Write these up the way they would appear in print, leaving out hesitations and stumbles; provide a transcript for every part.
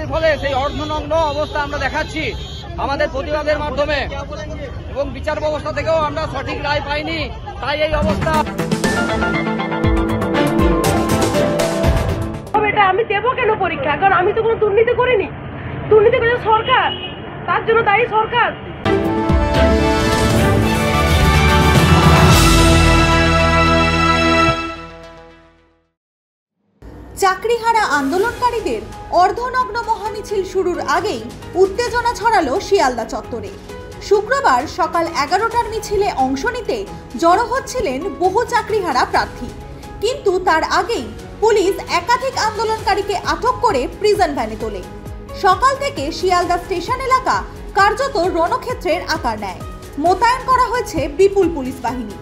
দুর্নীতির ফলে সেই অর্ধনগ্ন অবস্থা আমরা দেখাচ্ছি আমাদের প্রতিবাদের মাধ্যমে, এবং বিচার ব্যবস্থা থেকেও আমরা সঠিক রায় পাইনি, তাই এই অবস্থা। এটা আমি দেবো কেন পরীক্ষা? কারণ আমি তো কোনো দুর্নীতি করিনি। দুর্নীতি করেছে সরকার, তার জন্য দায়ী সরকার। চাকরিহারা আন্দোলনকারীদের অর্ধনগ্ন মহামিছিল শুরুর আগেই উত্তেজনা ছড়ালো শিয়ালদা চত্বরে। শুক্রবার সকাল 11টার মিছিলে অংশ নিতে জড়ো হচ্ছিলেন বহু চাকরিহারা প্রার্থী, কিন্তু তার আগেই পুলিশ একাধিক আন্দোলনকারীকে আটক করে প্রিজন ভ্যানে তোলে। সকাল থেকে শিয়ালদা স্টেশন এলাকা কার্যত রণক্ষেত্রের আকার নেয়। মোতায়েন করা হয়েছে বিপুল পুলিশ বাহিনী।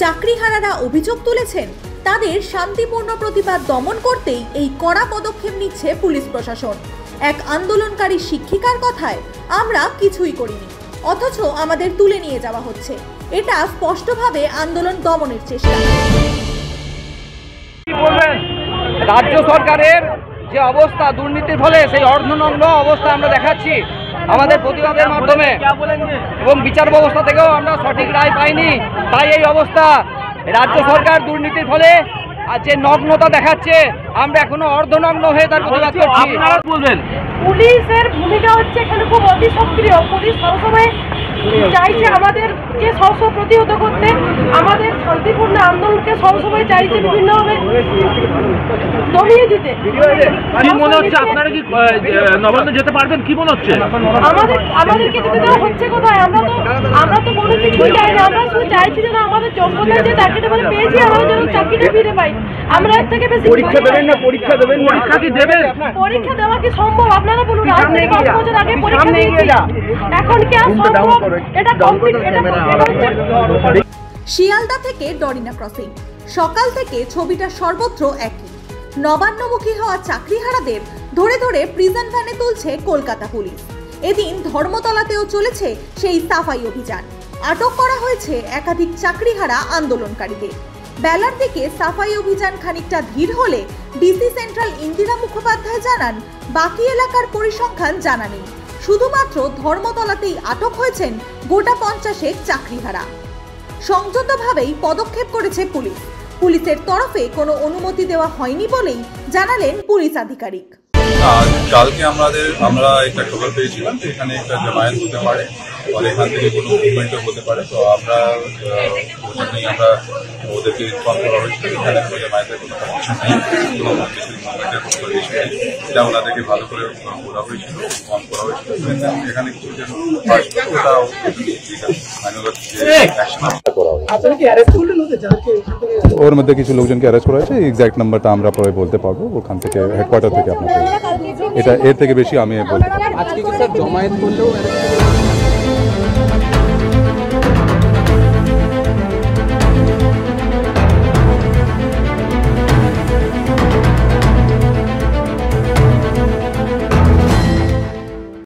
চাকরিহারারা অভিযোগ তুলেছেন, তাদের শান্তিপূর্ণ প্রতিবাদ দমন করতেই এই কড়া পদক্ষেপ নিচ্ছে পুলিশ প্রশাসন। এক আন্দোলনকারী শিক্ষিকার কথায়, আমরা কিছুই করিনি, অথচ আমাদের তুলে নিয়ে যাওয়া হচ্ছে। এটা স্পষ্টভাবে আন্দোলন দমনের চেষ্টা। রাজ্য সরকারের যে অবস্থা দুর্নীতির ফলে সেই অর্ধনগ্ন অবস্থা আমরা দেখাচ্ছি আমাদের প্রতিবাদের মাধ্যমে, এবং বিচার ব্যবস্থা থেকেও আমরা সঠিক রায় পাইনি, তাই এই অবস্থা। রাজ্য সরকার দুর্নীতির ফলে যে নগ্নতা দেখাচ্ছে, আমরা এখনো অর্ধনগ্ন হয়ে তার প্রতিবাদ করছি। আপনারা বলবেন পুলিশের ভূমিকা হচ্ছে এখানে খুব অতি সক্রিয়। পুলিশ সবসময় চাইছে আমাদেরকে সবসময় প্রতিহত করতে, আমাদের শান্তিপূর্ণ আন্দোলনকে সবসময় চাইছে বিভিন্নভাবে দমিয়ে দিতে। কি মনে হচ্ছে আপনারা কি নবান্ন যেতে পারবেন? কি মনে হচ্ছে আমাদেরকে যেতে দেওয়া হচ্ছে কোথায়? আমরা তো কোনো কিছুই চাই না। আমরা শুধু চাইছি যেন আমাদের যোগ্যতায় যে চাকরিটা আমরা পেয়েছি, আমরা যেন চাকরিটা ফিরে পাই। আমরা এর থেকে বেশি পরীক্ষা দেবেন না? পরীক্ষা দেবেন? পরীক্ষা কি দেবেন? পরীক্ষা দেওয়া কি সম্ভব? আপনারা বলুন, আজ থেকে 5 বছর আগে পরীক্ষা দিয়েছি, এখন কি আর সম্ভব? এটা কমপ্লিট। শিয়ালদা থেকে ডরিনা ক্রসিং সকাল থেকে ছবিটা সর্বত্র একই। নবান্নমুখী হওয়া চাকরিহারাদের ধরে ধরে প্রিজন ভ্যানে তুলছে কলকাতা পুলিশ। এদিন ধর্মতলাতেও চলেছে সেই সাফাই অভিযান। আটক করা হয়েছে একাধিক চাকরিহারা আন্দোলনকারীদের। বেলার দিকে সাফাই অভিযান খানিকটা ধীর হলে ডিসি সেন্ট্রাল ইন্দিরা মুখোপাধ্যায় জানান, বাকি এলাকার পরিসংখ্যান জানা নেই, শুধুমাত্র ধর্মতলাতেই আটক হয়েছেন গোটা 50 চাকরিহারা। সংযতভাবেই পদক্ষেপ করেছে পুলিশ। পুলিশের তরফে কোনো অনুমতি দেওয়া হয়নি বলেই জানালেন পুলিশ আধিকারিক। কালকে আমরা একটা খবর পেয়েছিলাম যে এখানে একটা জামায়াত হতে পারে, আর এখান থেকে কোনো মুভমেন্টও হতে পারে। তো আমরা ওদেরকে ইনফর্ম করা হয়েছিল এখানে কোনো জামায়াতের কোনো পারমিশন নেই, কোনো মুভমেন্টের কোনো পারমিশন নেই। এটা ওনাদেরকে ভালো করে বলা হয়েছিল, ইনফর্ম করা হয়েছিল। এখানে কিছু যেন ওটাও ওর মধ্যে কিছু লোকজনকে অ্যারেস্ট করা হয়েছে। এক্সাক্ট নাম্বারটা আমরা পরে বলতে পারবো, ওখান থেকে হেডকোয়ার্টার থেকে আপনাকে। এটা এর থেকে বেশি আমি বলতে পারবো।